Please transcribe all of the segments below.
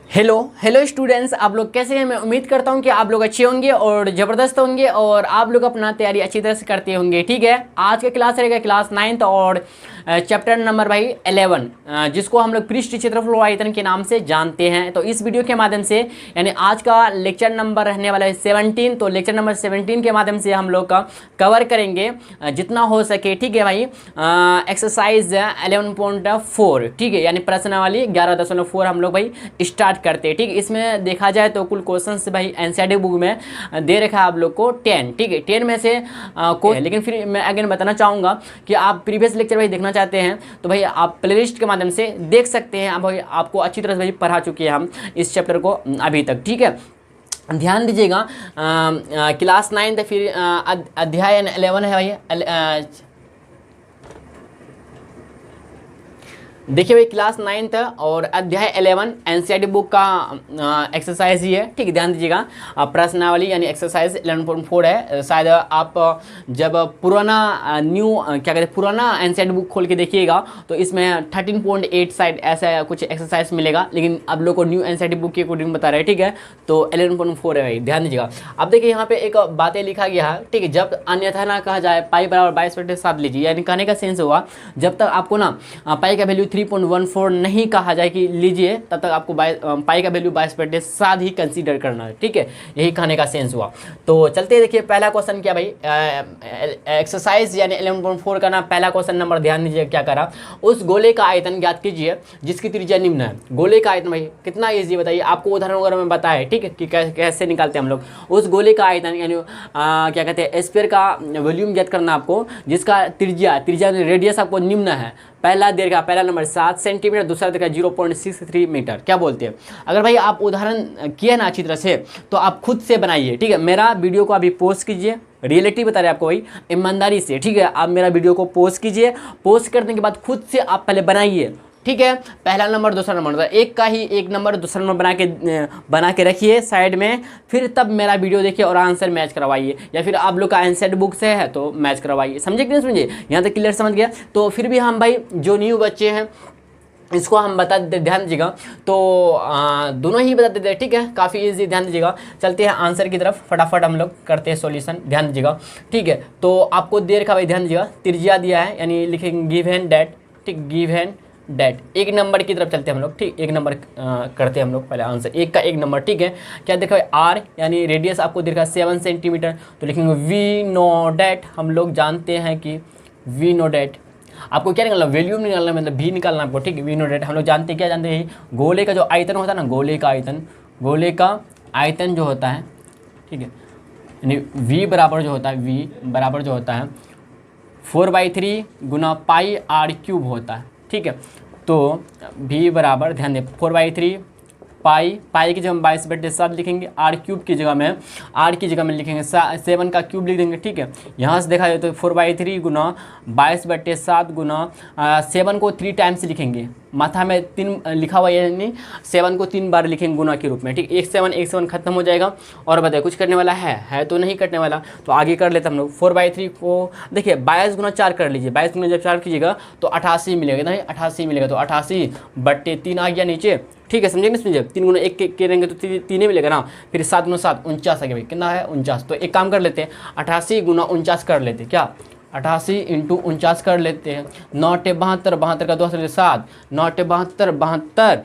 Hello hello students, आप लोग कैसे हैं। मैं उम्मीद करता हूं कि आप लोग अच्छे होंगे और ज़बरदस्त होंगे और आप लोग अपना तैयारी अच्छी तरह से करते होंगे। ठीक है, आज का क्लास रहेगा क्लास 9th और चैप्टर नंबर भाई 11, जिसको हम लोग पृष्ठ क्षेत्रफल आयतन के नाम से जानते हैं। तो इस वीडियो के माध्यम से यानी आज का लेक्चर नंबर रहने वाला है 17। तो लेक्चर नंबर 17 के माध्यम से हम लोग का कवर करेंगे जितना हो सके। ठीक है भाई, एक्सरसाइज 11.4, ठीक है, यानी प्रश्नावली 11.4 हम लोग भाई स्टार्ट करते हैं। ठीक है, इसमें देखा जाए तो कुल क्वेश्चंस भाई एनसीईआरटी बुक में दे रखा है आप लोग को 10। ठीक है, 10 में से लेकिन फिर मैं अगेन बताना चाहूँगा कि आप प्रीवियस लेक्चर भाई देखना चाहते हैं तो भाई आप प्लेलिस्ट के माध्यम से देख सकते हैं। आप भाई आपको अच्छी तरह से भाई पढ़ा चुके हैं हम इस चैप्टर को अभी तक। ठीक है, ध्यान दीजिएगा, क्लास 9 फिर अध्याय 11 है भाई। देखिए भाई, क्लास 9th और अध्याय 11 एनसीईआरटी बुक का एक्सरसाइज ही है। ठीक है, ध्यान दीजिएगा, प्रश्नावली यानी एक्सरसाइज 11.4 है। शायद आप जब पुराना क्या कहते हैं पुराना एनसीईआरटी बुक खोल के देखिएगा तो इसमें 13.8 साइड ऐसा कुछ एक्सरसाइज मिलेगा, लेकिन अब लोग को न्यू एनसीईआरटी बुक के अकॉर्डिंग बता रहे हैं। ठीक है, तो 11.4 है भाई, ध्यान दीजिएगा। अब देखिए यहाँ पे एक बातें लिखा गया है। ठीक है, जब अन्यथा ना कहा जाए पाई बराबर 22/7 लीजिए, यानी कहने का सेंस हुआ जब तक आपको ना पाई का वैल्यू 3.14 नहीं कहा जाए कि लीजिए, तब तक आपको पाई का वैल्यू 22/7 ही कंसीडर करना है। ठीक है, यही कहने का सेंस हुआ। तो चलते हैं, देखिए पहला क्वेश्चन क्या भाई, एक्सरसाइज यानी 11.4 का ना पहला क्वेश्चन नंबर, ध्यान दीजिए क्या करा। उस गोले का आयतन ज्ञात कीजिए जिसकी त्रिज्या निम्न है। गोले का आयतन भाई कितना ईजी बताइए, आपको उदाहरण वगैरह में बताया है। ठीक है, कि कैसे निकालते हैं हम लोग उस गोले का आयतन, यानी क्या कहते हैं स्फीयर का वॉल्यूम ज्ञात करना आपको, जिसका त्रिज्या रेडियस आपको निम्न है। पहला दे रखा, पहला नंबर 7 सेंटीमीटर, दूसरा देखा 0.63 मीटर। क्या बोलते हैं, अगर भाई आप उदाहरण किए ना अच्छी तरह से तो आप खुद से बनाइए। ठीक है, मेरा वीडियो को अभी पोस्ट कीजिए, रियलिटी बता रहे हैं आपको भाई ईमानदारी से। ठीक है, आप मेरा वीडियो को पोस्ट कीजिए, पोस्ट करने के बाद खुद से आप पहले बनाइए। ठीक है, पहला नंबर दूसरा नंबर, एक का ही एक नंबर दूसरा नंबर बना के रखिए साइड में, फिर तब मेरा वीडियो देखिए और आंसर मैच करवाइए, या फिर आप लोग का एनसीईआरटी बुक से है तो मैच करवाइए। समझे कि नहीं समझे, यहाँ तक क्लियर समझ गया। तो फिर भी हम भाई जो न्यू बच्चे हैं इसको हम बता देते, ध्यान दीजिएगा। तो दोनों ही बता देते हैं। ठीक है, काफ़ी इजी, ध्यान दीजिएगा। चलते हैं आंसर की तरफ, फटाफट हम लोग करते हैं सॉल्यूशन, ध्यान दीजिएगा। ठीक है, तो आपको दे रखा भाई, ध्यान दीजिएगा, त्रिज्या दिया है, यानी लिखेंगे गिवन दैट। ठीक, गिवन डेट, एक नंबर की तरफ चलते हैं हम लोग। ठीक, एक नंबर करते हैं हम लोग पहले आंसर, एक का एक नंबर। ठीक है, क्या देखा है आर, यानी रेडियस आपको देखा 7 सेंटीमीटर, तो लिखेंगे वी नो डेट। हम लोग जानते हैं कि वी नो डेट, आपको क्या निकालना, वैल्यूम निकालना, मतलब भी निकालना आपको। ठीक है, वी नो डेट हम लोग जानते हैं, क्या जानते हैं, गोले का जो आयतन होता है ना, गोले का आयतन जो होता है। ठीक है, यानी वी बराबर जो होता है, वी बराबर जो होता है 4/3 गुना पाई आर क्यूब होता है। ठीक है, तो v बराबर, ध्यान दें, 4/3 पाई की जगह हम 22/7 लिखेंगे, आर क्यूब की जगह में लिखेंगे 7 का क्यूब लिख देंगे। ठीक है, यहाँ से देखा जाए तो 4/3 गुना 22/7 गुना 7 को 3 टाइम्स लिखेंगे, माथा में 3 लिखा हुआ है, यानी 7 को 3 बार लिखेंगे गुना के रूप में। ठीक, एक 7 खत्म हो जाएगा। और बताइए कुछ करने वाला है तो नहीं करने वाला, तो आगे कर लेते हम लोग। 4/3 को देखिए 22 गुना 4 कर लीजिए, 22 गुना जब 4 कीजिएगा तो 88 मिलेगा, नहीं 88 मिलेगा, तो 88/3 आ गया नीचे। ठीक है, समझे नहीं समझे, 3 गुना 1 के रहेंगे तो 3 ही मिलेगा ना, फिर 7 गुना 7 49 आ गया भाई, कितना है 49। तो एक काम कर लेते हैं, 88 गुना 49 कर लेते हैं, क्या 88 इंटू 49 कर लेते हैं। 9 टे 72, 72 का 2 7, 9 टे 72, 72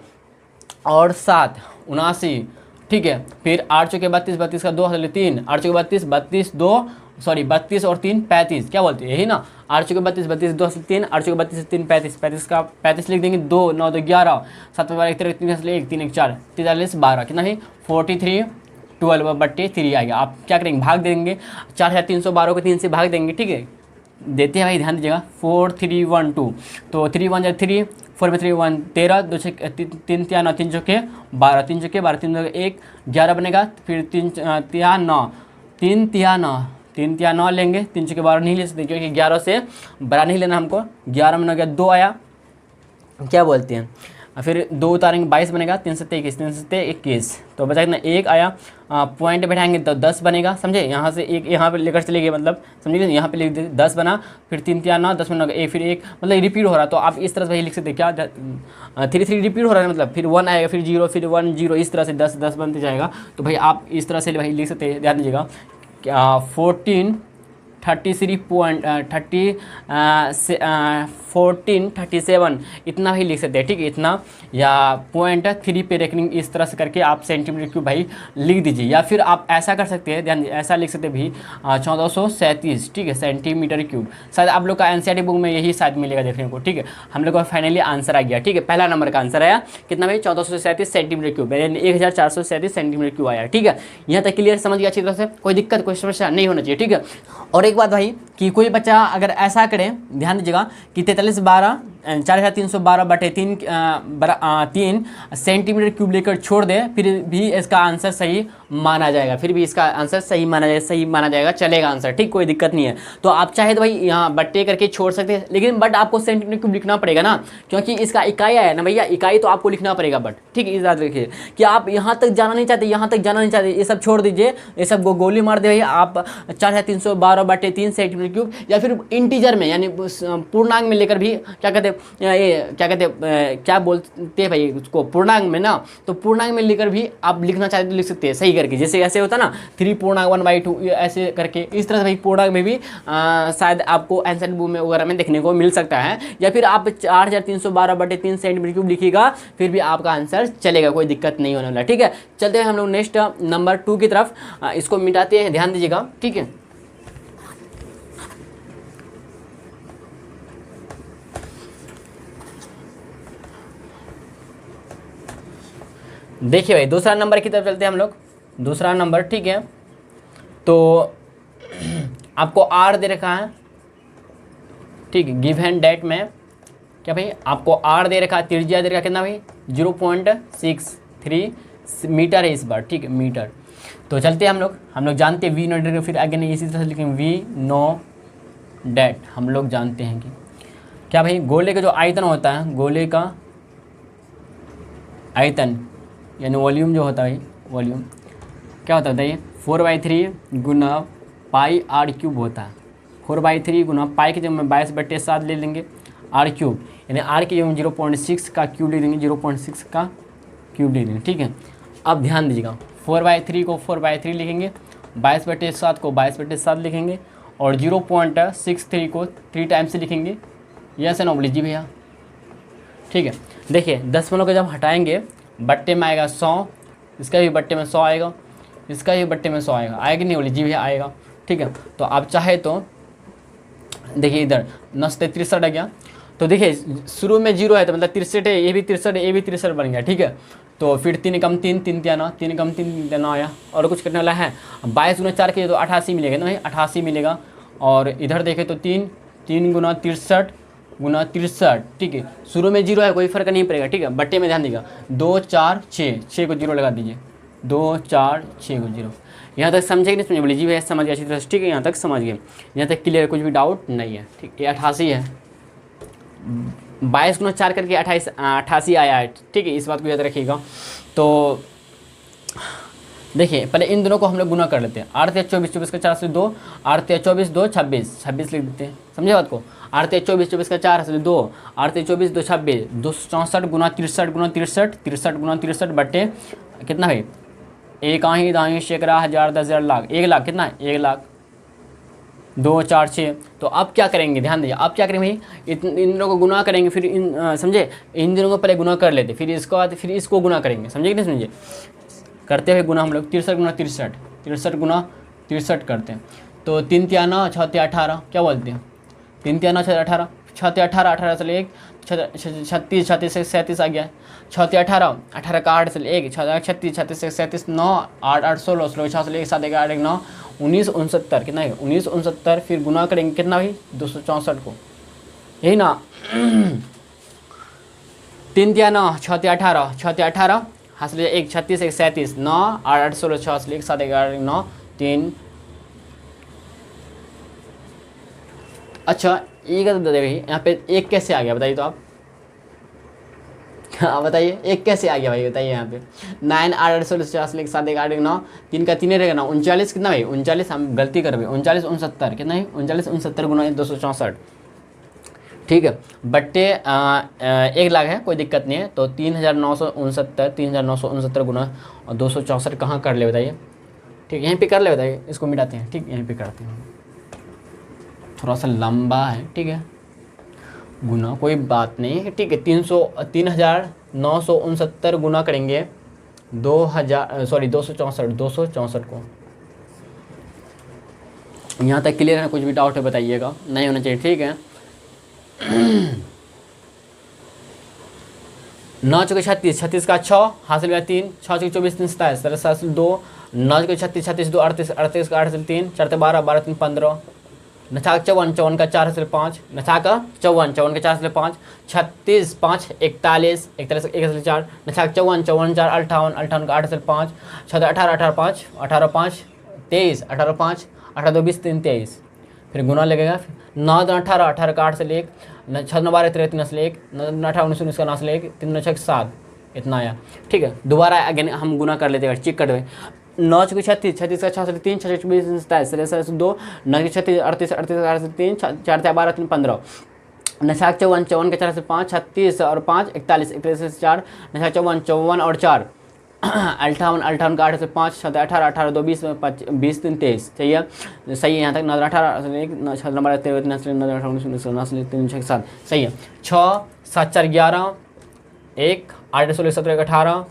और 7 79। ठीक है, फिर 8 चौके 32, 32 का 2 3, 8 चौके 32, 32 और 3 35, क्या बोलते हैं यही ना, 8 चौके 32, 32 2 3, 8 चौके 32 3 35, 35 का 35 लिख देंगे, 2 9 2 11, 7 12 1 3 1 3 1 4 43 12, कितना है 43 12/3 आ गया। आप क्या करेंगे, भाग देंगे, 4312 को 3 से भाग देंगे। ठीक है, देते हैं भाई, ध्यान दीजिएगा, 4 3 1 2, तो 3 1 3, 4 में 3 1 13, 2 3 3 9, 3 चौके 12, 3 चौके 12, 3 1 11 बनेगा, फिर 3 3 9, 3 3 9 लेंगे, 3 चौके 12 नहीं ले सकते क्योंकि 11 से बड़ा नहीं लेना हमको, 11 में 9 गया 2 आया, क्या बोलते हैं फिर 2 उतारेंगे 22 बनेगा, 3 सत्ते 21, 3 सत्ते 21, तो बचा कितना 1 आया। पॉइंट बैठाएंगे तो 10 बनेगा, समझे। यहाँ से एक यहाँ पे लेकर चले गए, मतलब समझिए यहाँ पे लिख दे 10 बना, फिर 3 3 9 10 बना, एक फिर एक, मतलब रिपीट हो रहा है। तो आप इस तरह से वही लिख सकते हैं, क्या 3 3 रिपीट हो रहा है, मतलब फिर 1 आएगा, फिर 0, फिर 1 0, इस तरह से 10 10 बनते जाएगा। तो भाई आप इस तरह से भाई लिख सकते हैं, ध्यान दीजिएगा। 1437 इतना भी लिख सकते हैं, ठीक है, इतना, या पॉइंट 3 पे रेकनिंग, इस तरह से करके आप सेंटीमीटर क्यूब भाई लिख दीजिए। या फिर आप ऐसा कर सकते हैं, ध्यान दीजिए, ऐसा लिख सकते हैं भी 1437, ठीक है, सेंटीमीटर क्यूब। शायद आप लोग का एनसीईआरटी बुक में यही शायद मिलेगा देखने को, ठीक है। हम लोग का फाइनली आंसर आ गया, ठीक है, पहला नंबर का आंसर आया कितना भाई 1437 सेंटीमीटर क्यूब, यानी 1437 सेंटीमीटर क्यूब आया, ठीक है। यहाँ तक क्लियर, समझ गया अच्छी तरह से, कोई दिक्कत कोई समस्या नहीं होना चाहिए, ठीक है। और एक बात भाई कि कोई बच्चा अगर ऐसा करे, ध्यान दीजिएगा कि 4312 सेंटीमीटर क्यूब लेकर छोड़ दे, फिर भी इसका आंसर सही माना जाएगा, फिर भी इसका आंसर सही माना जाएगा, चलेगा आंसर, ठीक, कोई दिक्कत नहीं है। तो आप चाहे तो भाई यहाँ बट्टे करके छोड़ सकते हैं, लेकिन बट आपको सेंटीमीटर क्यूब लिखना पड़ेगा ना, क्योंकि इसका इकाई आया ना भैया, इकाई तो आपको लिखना पड़ेगा बट, ठीक है। याद रखिए कि आप यहाँ तक जाना नहीं चाहते, यहाँ तक जाना नहीं चाहते, ये सब छोड़ दीजिए, ये सब गोली मार दे भाई, आप 4312/3 सेंटीमीटर क्यूब, या फिर इंटीजर में यानी पूर्णांक में लेकर भी क्या बोलते हैं भाई उसको, पूर्णांक में ना, तो पूर्णांक में लेकर भी आप लिखना चाहते तो लिख सकते हैं, सही करके, जैसे ऐसे होता ना 3/1/2 ऐसे करके, इस तरह से भाई पूर्णांक में भी शायद आपको एनसीईआरटी बुक में वगैरह में देखने को मिल सकता है। या फिर आप 4312/3 सेंटीमीटर क्यूब लिखिएगा, फिर भी आपका आंसर चलेगा, कोई दिक्कत नहीं होने वाला, ठीक है। चलते हैं हम लोग नेक्स्ट नंबर 2 की तरफ, इसको मिटाते हैं, ध्यान दीजिएगा, ठीक है। देखिए भाई दूसरा नंबर की तरफ चलते हैं हम लोग, दूसरा नंबर, ठीक है। तो आपको आर दे रखा है, ठीक है, गिवन डेट में क्या भाई आपको आर दे रखा है, त्रिज्या दे रखा कितना भाई 0.63 मीटर है इस बार, ठीक है, मीटर। तो चलते हैं हम लोग जानते हैं वी नो डेट, फिर आगे नहीं इसी तरह से लिखेंगे वी नो डेट। हम लोग जानते हैं कि क्या भाई गोले का जो आयतन होता है, गोले का आयतन यानी वॉल्यूम जो होता है, वॉल्यूम क्या होता है, 4/3 गुना पाई आर क्यूब होता है। 4/3 गुना पाई के जब में 22/7 ले लेंगे आर क्यूब, यानी आर की जब 0.6 का क्यूब ले देंगे, 0.6 का क्यूब ले देंगे, ठीक है। अब ध्यान दीजिएगा 4/3 को 4/3 लिखेंगे, 22/7 को 22/7 लिखेंगे, और 0.63 को 3 टाइम्स से लिखेंगे, यस एंड नो बोलिए जी भैया, ठीक है। देखिए 10 को जब हटाएंगे बट्टे में आएगा 100, इसका भी बट्टे में 100 आएगा, इसका भी बट्टे में 100 आएगा, आएगा नहीं बोली जी भैया आएगा, ठीक है। तो आप चाहे तो देखिए इधर 9 से 63 आ गया, तो देखिए शुरू में 0 है तो मतलब 63 है, ये भी 63 है, ये भी 63 बन गया, ठीक है। तो फिर 3 कम 3 3 9 3 कम 3 9 आया, और कुछ करने वाला है 22 गुना 4 के तो 88 मिलेगा ना भाई, 88 मिलेगा। और इधर देखें तो 3 गुना 63 गुना 63, ठीक है। शुरू में 0 है, कोई फर्क नहीं पड़ेगा, ठीक है। बट्टे में ध्यान दीजिएगा 2 4 6 को 0 लगा दीजिए, 2 4 6 को 0। यहाँ तक समझे कि नहीं समझे बोलिए जी भैया समझ गया अच्छी तरह से, ठीक है, यहाँ तक समझ गए, यहाँ तक क्लियर, कुछ भी डाउट नहीं है, ठीक। ये 88 है, 22 गुना 4 करके 88 आया है, ठीक है, इस बात को याद रखिएगा। तो देखिए पहले इन दोनों को हम लोग गुना कर लेते हैं, 8 × 24 24 का 4 से 2, 8 × 24 2 26 लिख देते हैं, समझे बात को। 8 × 24 24 का 4 से 2, 8 × 24 2 26, 264 गुना 63 गुना 63 63 गुना 63 बट्टे कितना है, एक आही दाही शेकरा हजार 10,000 लाख, 1 लाख कितना है 1 लाख, 2 4 6। तो अब क्या करेंगे, ध्यान दीजिए, अब क्या करेंगे भाई इन दोनों को गुना करेंगे, फिर समझे, इन दोनों को पहले गुना कर लेते, फिर इसको बाद फिर इसको गुना करेंगे, समझे कि नहीं समझे। करते हुए गुना हम लोग 63 गुना 63 63 गुना 63 करते हैं, तो 3 × 9 6 × 18 क्या बोलते हैं, 3 × 9 6 18 6 × 18 18 से 1 36 36 से 37 आ गया, 6 × 18 18 का 8 से 1 36 36 से 37 9 8 8 16 16 6 से 1 7 1 8 1 9 19 69 कितना है 19 69, फिर गुना करेंगे कितना भाई 264 को, यही ना। 3 × 9 6 × 18 6 × 18 हासिल 1 36 1 37 9 8 8 16 6 से 1 7 1 8 9 3। अच्छा एक तो देखिए यहाँ पे 1 कैसे आ गया बताइए तो आप, हाँ बताइए, एक कैसे आ गया भाई, बताइए यहाँ पे 9 8 16 50 एक 7 1 8 1 9 3 का 3 रहेगा ना 39 कितना भाई 39, हम गलती कर भाई 39 69 कितना है 39 69 गुना 264, ठीक है, बट्टे 1 लाख है, कोई दिक्कत नहीं है। तो 3969 गुना और 264 कहाँ कर ले बताइए, ठीक यहीं पे कर ले बताइए, इसको मिटाते हैं, ठीक यहीं पे करते हैं, थोड़ा सा लंबा है, ठीक है, गुना कोई बात नहीं, ठीक है। 3969 गुना करेंगे 264 को। यहाँ तक क्लियर है, कुछ भी डाउट है बताइएगा, नहीं होना चाहिए, ठीक है। 9 चौके 36, 36 का 6 हासिल का 3, 6 चौके 24 3 27, 27 2, 9 चौके 36, 36 2 38, 38 का 8 हासिल 3, 4 12, 12 3 15, नछाक 54, 54 का 4 हासिल 5, नछाक 54, 54 का 4 हासिल 5, 36 5 41, 41 1 हासिल 4, नछाक 54, 54 4 58, 58 का 8 हासिल 5, 6 18, 18 5, 18 5 23, 18 5, 18 2 20 3 23, फिर गुना लगेगा 9 18, 18 का 8 से 1, 6 9 12 13 3 से 1, 9 18 19 19 का 9 से 1, 3 6 7, इतना आया, ठीक है। दोबारा अगेन हम गुना कर लेते हैं, चेक कर दे। 9 चौके 36, 36 का 6 से 3, 6 24 27, 27 2, 9 के 36 38, 38 का 8 से 3, 4 12 3 15, नछाक 54, 54 के 4 से 5, 36 और 5 41, 41 से 4, नछाक 54, 54 और 4 58, 58 का 8 से 5, 7 18, 18 2 20 20 3 23, सही है, सही है यहाँ तक। 9 18 1 6 12 13 9 18 19 19 3 6 7, सही है। 6 7 4 11 1 8 16 17 18,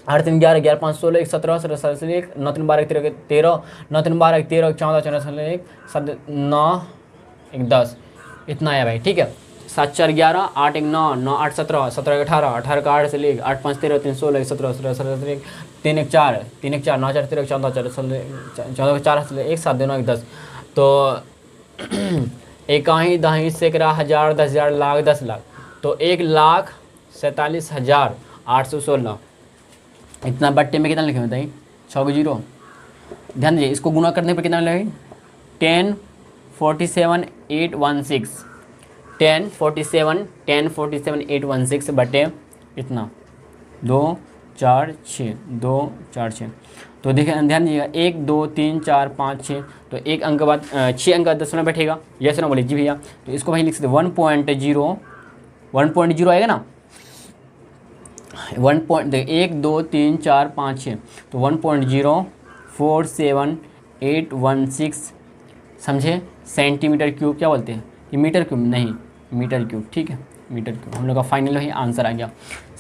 8 3 11 11 5 16 1 17 17 1 9 3 12 13 9 3 12 13 14 14 1 7 9 1 10, इतना है भाई, ठीक है। 7 4 11 8 1 9 9 8 17 17 18 18 का 8 से 1 8 5 13 3 16 17 17 1 3 1 4 3 1 4 9 4 13 14 14 14 4 से 1 7 2 9 1 10, तो इकाई दहाई सैकड़ा हज़ार 10,000 लाख 10 लाख, तो 1,47,816, इतना बट्टे में कितना लिखे बताइए, 6 को 0, ध्यान दीजिए, इसको गुना करने पर कितना लगेगा 10 47 816, 10 47 816 बटे इतना 2 4 6 2 4 6, तो देखिए ध्यान दीजिएगा 1 2 3 4 5 6, तो एक अंक बाद 6 अंक का दशमलव बैठेगा, यस ना बोलिए जी भैया, तो इसको भाई लिख सकते 1.0 आएगा ना, 1 2 3 4 5 6, तो 1.047816, समझे, सेंटीमीटर क्यूब, क्या बोलते हैं ये, मीटर क्यूब नहीं, मीटर क्यूब, ठीक है, मीटर क्यूब, हम लोग का फाइनल वही आंसर आ गया,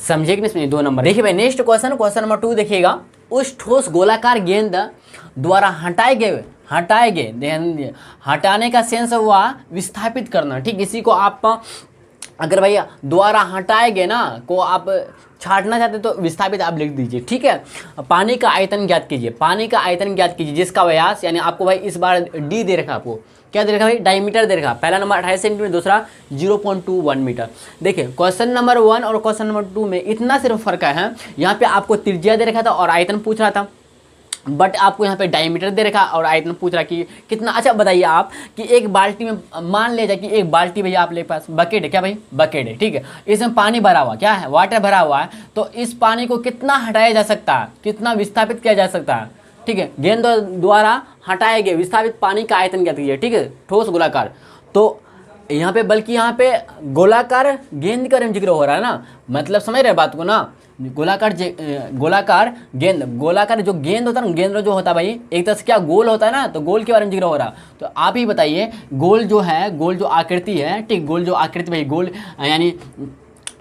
समझे कि नहीं, 2 नंबर। देखिए भाई नेक्स्ट क्वेश्चन नंबर 2 देखिएगा, उस ठोस गोलाकार गेंद द्वारा हटाए गए ध्यान दीजिए, हटाने का सेंस हुआ विस्थापित करना, ठीक, इसी को आप अगर भैया द्वारा हटाए गए ना को आप छाटना चाहते तो विस्थापित आप लिख दीजिए, ठीक है। पानी का आयतन ज्ञात कीजिए, जिसका व्यास, यानी आपको भाई इस बार डी दे रखा, आपको क्या दे रखा भाई, डायमीटर दे रखा, पहला नंबर 28 सेंटीमीटर, दूसरा 0.21 मीटर। देखिए क्वेश्चन नंबर 1 और क्वेश्चन नंबर 2 में इतना सिर्फ फर्क है, यहाँ पे आपको त्रिज्या दे रखा था और आयतन पूछ रहा था, बट आपको यहाँ पे डायमीटर दे रखा और आयतन पूछ रहा कि कितना। अच्छा बताइए आप कि एक बाल्टी में, मान ले जाए कि एक बाल्टी भैया आप ले पास बकेट है, क्या भाई बकेट है, ठीक है, इसमें पानी भरा हुआ, क्या है वाटर भरा हुआ है, तो इस पानी को कितना हटाया जा सकता है, कितना विस्थापित किया जा सकता है, ठीक है, गेंद द्वारा हटाए गए विस्थापित पानी का आयतन क्या कीजिए, ठीक है, ठोस गोलाकार, तो यहाँ पे बल्कि यहाँ पे गोलाकार गेंद का जिक्र हो रहा है ना, मतलब समझ रहे बात को ना, गोलाकार जो गेंद होता है ना, गेंद जो होता है भाई एक तरह से क्या गोल होता है ना, तो गोल के बारे में जिक्र हो रहा, तो आप ही बताइए गोल जो आकृति है, ठीक, गोल जो आकृति भाई, गोल यानी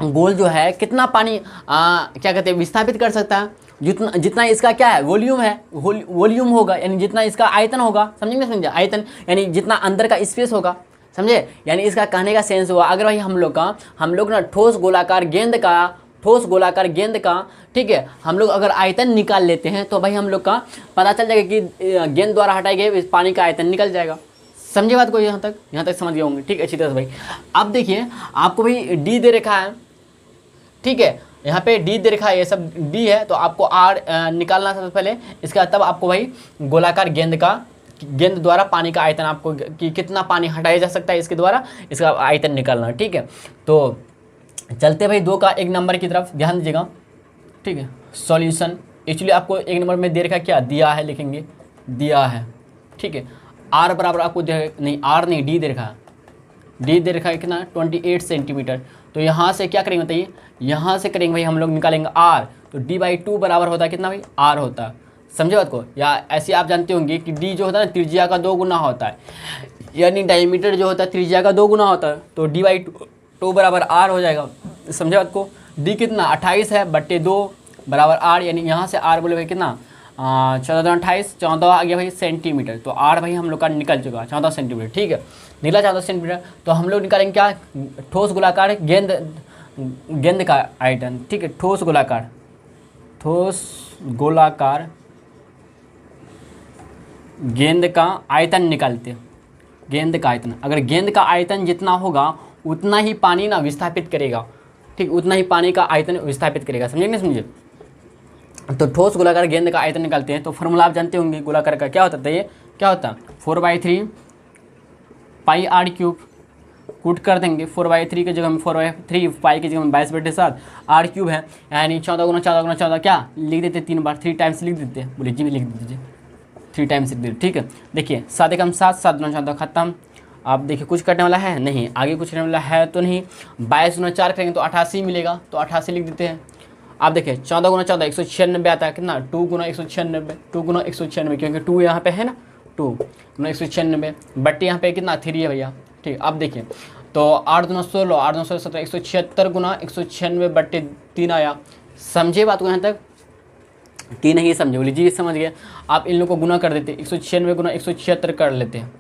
गोल जो है कितना पानी क्या कहते हैं विस्थापित कर सकता है, जितना इसका क्या है वॉल्यूम होगा, यानी जितना इसका आयतन होगा, समझे आयतन यानी जितना अंदर का स्पेस होगा, समझे, यानी इसका कहने का सेंस हुआ, अगर भाई हम लोग ना ठोस गोलाकार गेंद का ठीक है, हम लोग अगर आयतन निकाल लेते हैं तो भाई हम लोग का पता चल जाएगा कि गेंद द्वारा हटाए गए पानी का आयतन निकल जाएगा। समझे बात को, यहाँ तक समझ गए होंगे, ठीक, अच्छी तरह से भाई। अब देखिए आपको भाई डी दे रखा है, ठीक है, यहाँ पे डी दे रखा है, ये सब डी है, तो आपको आर निकालना सबसे पहले, इसका तब आपको भाई गोलाकार गेंद द्वारा पानी का आयतन आपको कि कितना पानी हटाया जा सकता है इसके द्वारा, इसका आयतन निकालना, ठीक है। तो चलते भाई 2 का 1 नंबर की तरफ, ध्यान दीजिएगा। ठीक है, सॉल्यूशन एक्चुअली आपको 1 नंबर में दे रखा क्या दिया है, लिखेंगे दिया है। ठीक है, आर बराबर आपको नहीं, आर नहीं, डी दे रखा है। डी दे रखा है कितना, 28 सेंटीमीटर। तो यहाँ से क्या करेंगे बताइए, यहाँ से करेंगे भाई हम लोग निकालेंगे आर, तो d/2 बराबर होता है कितना भाई, आर होता है। समझे बात को? या ऐसे आप जानते होंगे कि डी जो होता है ना त्रिज्या का 2 गुना होता है, यानी डायमीटर जो होता है त्रिज्या का 2 गुना होता है, तो d/2 बराबर आर हो जाएगा। समझे बात को? डी कितना 28 है बट्टे 2 बराबर आर, यानी यहाँ से आर बोले भाई कितना 14 14 आ गया भाई सेंटीमीटर। तो आर भाई हम लोग का निकल चुका 14 सेंटीमीटर। ठीक है, निकला 14 सेंटीमीटर। तो हम लोग निकालेंगे क्या, ठोस गोलाकार गेंद का आयतन। ठीक है, ठोस गोलाकार गेंद का आयतन निकालते हैं। गेंद का आयतन, अगर गेंद का आयतन जितना होगा उतना ही पानी ना विस्थापित करेगा। ठीक, उतना ही पानी का आयतन विस्थापित करेगा। समझे नहीं समझे? तो ठोस गोलाकार गेंद का आयतन निकालते हैं। तो फॉर्मूला आप जानते होंगे गोलाकार का, क्या होता है ये, क्या होता है 4/3 पाई आर क्यूब। कूट कर देंगे 4/3 की जगह में 4/3, पाई की जगह में 22/7, आर क्यूब है, यानी 14 गुना 14 क्या लिख देते 3 बार, 3 टाइम्स लिख देते। बोलिए जी लिख दीजिए, 3 टाइम्स लिख दीजिए। ठीक है, देखिए 7 एकम 7, 7 दूना 14 खत्म। आप देखिए कुछ करने वाला है नहीं, आगे कुछ करने वाला है तो नहीं। 22 गुना 4 करेंगे तो 88 मिलेगा, तो 88 लिख देते हैं। आप देखिए 14 गुना 14 196 आता है कितना, 2 गुना 196, 2 गुना 196, क्योंकि 2 यहाँ पे है ना, 2 गुना 196 बट्टे यहाँ पे कितना 3 है भैया। ठीक, अब देखिए तो 8 दूना 16, 8 दूना 16 17, 176 गुना 196 बट्टे 3 आया। समझे बात को यहाँ तक कि नहीं समझे? बोली जी समझ गए। आप इन लोगों को गुना कर देते, 196 गुना 176 कर लेते हैं।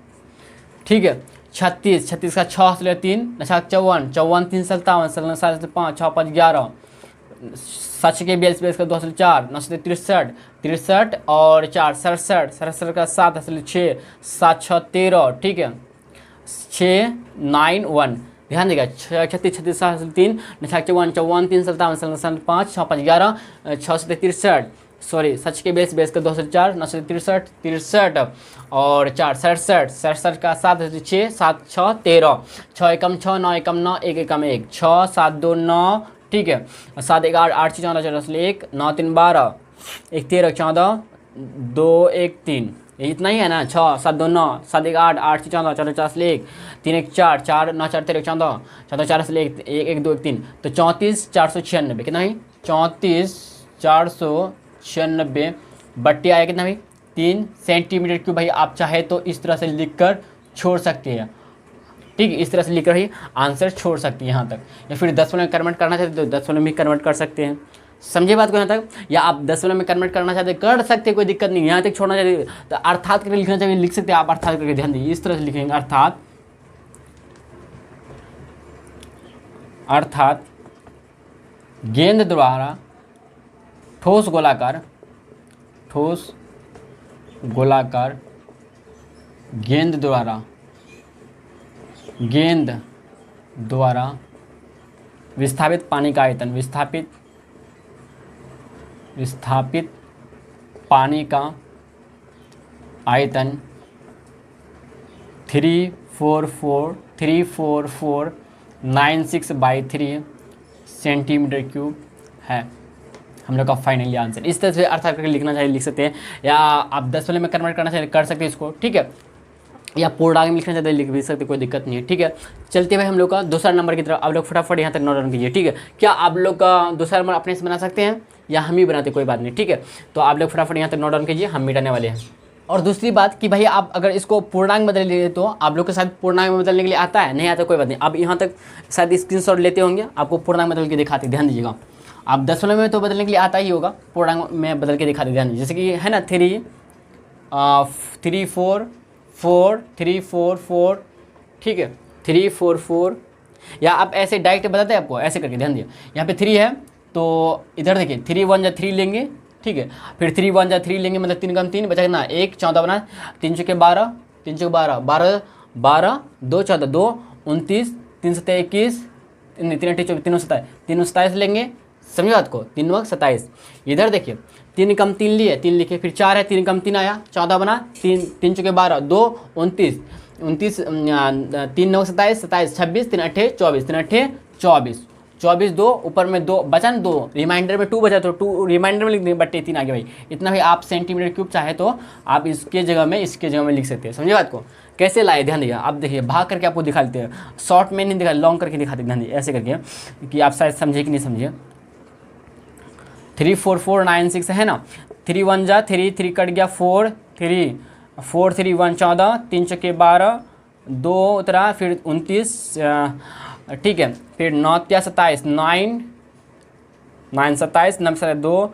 ठीक है, 36, 36 का 6 से 3 54, 54 3 57, 57 5 6 5 11, 7 के 42, 42 का 2 से 4 9 से 63, 63 और 4 67, 67 का 7 असल 6 7 6 13। ठीक है, 6 9 1, ध्यान देगा 36 36 7 3 54 54 3 57 57 5 6 5 11 6 से 63, सॉरी 7 के 42, 42 का 2 से 4 9 से 63 63 और 4 67, 67 का 7 6 7 6 13, 6 एकम 6 9 एकम 9 1 एकम 1 6 7 2 9। ठीक है, 7 1 8 8 14 14 1 9 3 12 1 13 14 2 1 3, इतना ही है ना। 6 7 2 9 7 1 8 8 14 14 4 1 3 1 4 4 9 4 13 14 14 4 से 1 1 2 1 3, तो 34 496 कितना भाई, 34 496 बट्टे आया कितना भाई 3 सेंटीमीटर क्यूब। भाई आप चाहे तो इस तरह से लिख कर छोड़ सकते हैं। ठीक है, इस तरह से लिखकर ही आंसर छोड़ सकते हैं यहाँ तक, या फिर दशमलव में कन्वर्ट करना चाहते तो दशमलव में कन्वर्ट कर सकते हैं। समझे बात को यहाँ तक? या आप दशमलव में कन्वर्ट करना चाहते कर सकते, कोई दिक्कत नहीं। यहाँ तक छोड़ना चाहते तो अर्थात करके लिखना चाहिए, लिख सकते हैं आप अर्थात करके। ध्यान दीजिए, इस तरह से लिखेंगे अर्थात गेंद द्वारा ठोस गोलाकार गेंद द्वारा विस्थापित पानी का आयतन, विस्थापित पानी का आयतन 34496/3 सेंटीमीटर क्यूब है हम लोग का फाइनली आंसर। इस तरह से अर्थात करके लिखना चाहिए, लिख सकते हैं, या आप दशमलव में कन्वर्ट करना चाहिए कर सकते हैं इसको। ठीक है, या पूर्णांक में लिखना चाहते हैं लिख भी सकते, कोई दिक्कत नहीं है। ठीक है, चलते हुए हम लोग का दूसरा नंबर की तरफ। आप लोग फटाफट यहाँ तक नोट डाउन कीजिए। ठीक है, क्या आप लोग का दूसरा नंबर अपने से बना सकते हैं या हम ही बनाते, कोई बात नहीं। ठीक है, तो आप लोग फटाफट यहाँ तक नोट डाउन कीजिए, हम मिटाने वाले हैं। और दूसरी बात कि भाई आप अगर इसको पूर्णांक बदल लिए तो आप लोग के साथ पूर्णांक में बदलने के लिए आता है, नहीं आता कोई बात नहीं। आप यहाँ तक शायद स्क्रीनशॉट लेते होंगे, आपको पूर्णांक बदल के दिखाते, ध्यान दीजिएगा। आप दशमलव में तो बदलने के लिए आता ही होगा, पूर्णांक में बदल के दिखाते, ध्यान दीजिए। जैसे कि है ना 3 4 4 3 4 4, ठीक है 3 4 4, या आप ऐसे डायरेक्ट बताते हैं आपको, ऐसे करके ध्यान दिया। यहाँ पे 3 है तो इधर देखिए 3 1 जा 3 लेंगे, ठीक है, फिर 3 1 जा 3 लेंगे, मतलब 3 कम 3 बचा ना 1 14 बना, 3 चौके 12 3 चौके 12 12 12 2 14 2 29 3 7 21 3 8 24 3 27 3 27 लेंगे, समझे बात को, 3 9 27। इधर देखिए 3 कम 3 लिए 3 लिखे, फिर 4 है 3 कम 3 आया 14 बना, 3 चौके 12 2 29 29 3 9 27 27 26 3 8 24 3 8 24 24 2 ऊपर में 2 बचा ना 2, रिमाइंडर में 2 बचा तो 2 रिमाइंडर में लिख देंगे, बट्टे 3 आगे भाई। इतना भाई आप सेंटीमीटर क्यूब चाहे तो आप इसके जगह में लिख सकते हैं। समझे बात को? कैसे लाए ध्यान दीजिए। आप देखिए भाग करके आपको दिखा देते हैं, शॉर्ट में नहीं दिखा, लॉन्ग करके दिखाते, ध्यान दीजिए ऐसे करके कि आप शायद समझे कि नहीं समझे। 3 4 4 9 6 है ना, 3 1 जा 3 3 कट गया 4 3 4 3 1 14 3 चौके 12 2 उतरा फिर 29 ठीक है, फिर 9 क्या 27 9 9 27 9 2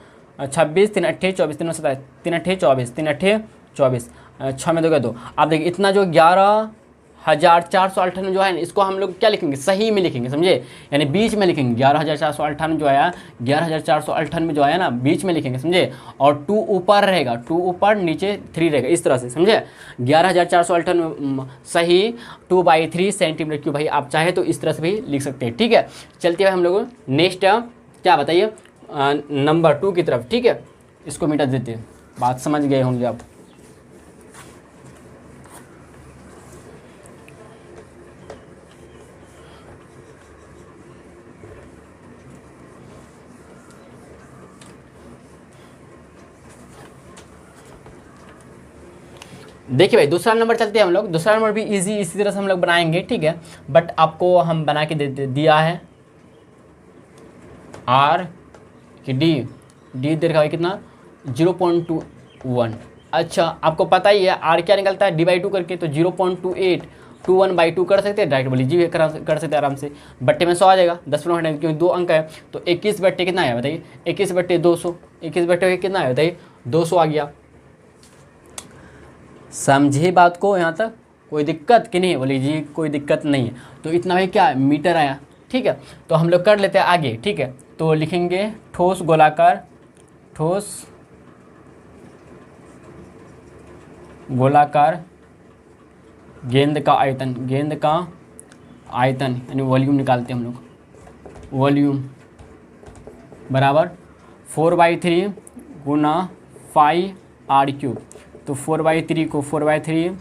26 3 8 24 3 27 3 8 24 3 8 24 6 में 2 का 2। आप देखिए इतना जो 11,498 जो है ना, इसको हम लोग क्या लिखेंगे, सही में लिखेंगे, समझे, यानी बीच में लिखेंगे। 11,498 जो आया, 11,498 जो आया ना, बीच में लिखेंगे, समझे। और 2 ऊपर रहेगा, 2 ऊपर नीचे 3 रहेगा, इस तरह से, समझे। 11,498 सही 2/3 सेंटीमीटर क्यूब भाई आप चाहे तो इस तरह से भी लिख सकते हैं। ठीक है, चलते हैं हम लोग नेक्स्ट क्या बताइए, नंबर 2 की तरफ। ठीक है, इसको मिटा देते हैं, बात समझ गए होंगे आप। देखिए भाई दूसरा नंबर चलते हैं हम लोग। दूसरा नंबर भी इजी इसी तरह से हम लोग बनाएंगे, ठीक है, बट आपको हम बना के दिया है आर कि डी दे रखा है कितना 0.21। अच्छा आपको पता ही है आर क्या निकलता है d/2 करके, तो 0.28 21/2 कर सकते हैं, डायरेक्ट बोली जी कर सकते हैं आराम से। बट्टे में 100 आ जाएगा, 10 मिनट है क्योंकि 2 अंक है, तो 21 बट्टे कितना है बताइए, 21 बट्टे 200, 21 बट्टे कितना है बताइए 200 आ गया। समझे बात को यहाँ तक, कोई दिक्कत कि नहीं, बोली जी कोई दिक्कत नहीं है। तो इतना भाई क्या मीटर आया, ठीक है। तो हम लोग कर लेते हैं आगे, ठीक है। तो लिखेंगे ठोस गोलाकार गेंद का आयतन यानी वॉल्यूम निकालते हैं हम लोग। वॉल्यूम बराबर 4/3 गुना पाई r³। तो 4/3 को 4/3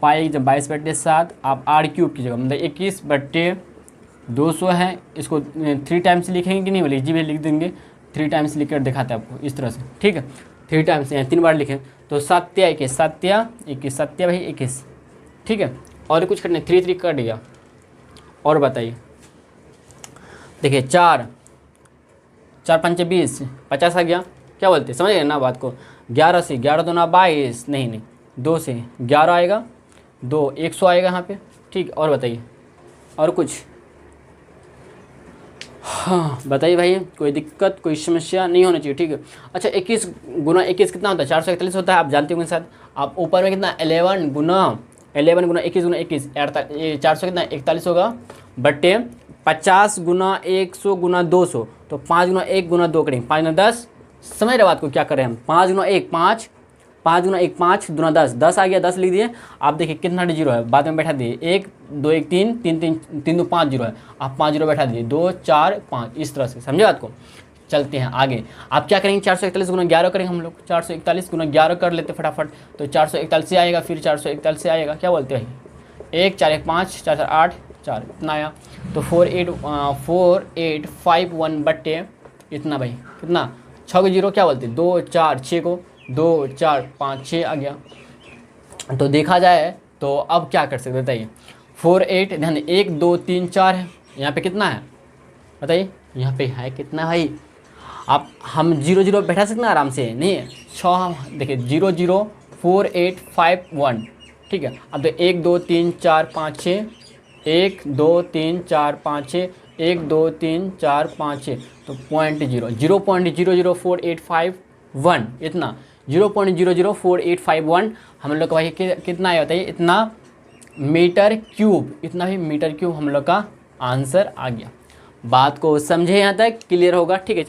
पाई जब 22/7 आप r³ की जगह मतलब 21/200 है, इसको 3 टाइम्स लिखेंगे कि नहीं बोले जी भी लिख देंगे, 3 टाइम्स लिख कर दिखाते हैं आपको इस तरह से, ठीक है। 3 टाइम्स यहाँ 3 बार लिखें तो 7 21 भाई 21, ठीक है। और कुछ करने 3 3 कट गया। और बताइए देखिए 4 5 20 50 आ गया, क्या बोलते समझ गए ना बात को। 11 से 11 2 22 नहीं 2 से 11 आएगा, 2 100 आएगा यहाँ पे, ठीक। और बताइए और कुछ, हाँ बताइए भाई, कोई दिक्कत कोई समस्या नहीं होनी चाहिए, ठीक है। अच्छा 21 गुना 21 कितना होता है 441 होता है, आप जानते होंगे शायद। आप ऊपर में कितना 11 गुना 21 गुना 21 400 कितना 41 होगा, बट्टे 50 गुना 100 गुना 200, तो 5 गुना 1 गुना 2 करेंगे, 5 गुना 10। समझ रहे बात को क्या करें हम, 5 गुना 1 5 5 गुना 1 5 दुना 10 10 आ गया, 10 लिख दिए। आप देखिए कितना जीरो है, बाद में बैठा दिए 1 2 1 3 3 3 2 5 जीरो है, आप 5 जीरो बैठा दिए 2 4 5 इस तरह से, समझे बात को। चलते हैं आगे, आप क्या करेंगे 441 गुना 11 करेंगे हम लोग, 441 गुना 11 कर लेते फटाफट, तो 441 से आएगा, फिर 441 से आएगा, क्या बोलते हैं 1 4 1 5 4 4 8 4 इतना आया। तो 4851 बट्टे इतना भाई कितना 6 को जीरो क्या बोलते 2 4 6 को 2 4 5 6 आ गया। तो देखा जाए तो अब क्या कर सकते बताइए, 48 ध्यान 1 2 3 4 है, यहाँ पे कितना है बताइए, यहाँ पे है कितना भाई, आप हम 0 0 बैठा सकते हैं आराम से, नहीं 6 देखिए 0 0 4851, ठीक है। अब तो 1 2 3 4 5 6 1 2 3 4 5 6 1 2 3 4 5 6, तो 0.00481 इतना 0.00481 हम लोग का भाई कितना है बताइए, इतना मीटर क्यूब, इतना ही मीटर क्यूब हम लोग का आंसर आ गया। बात को समझे यहाँ तक क्लियर होगा, ठीक है।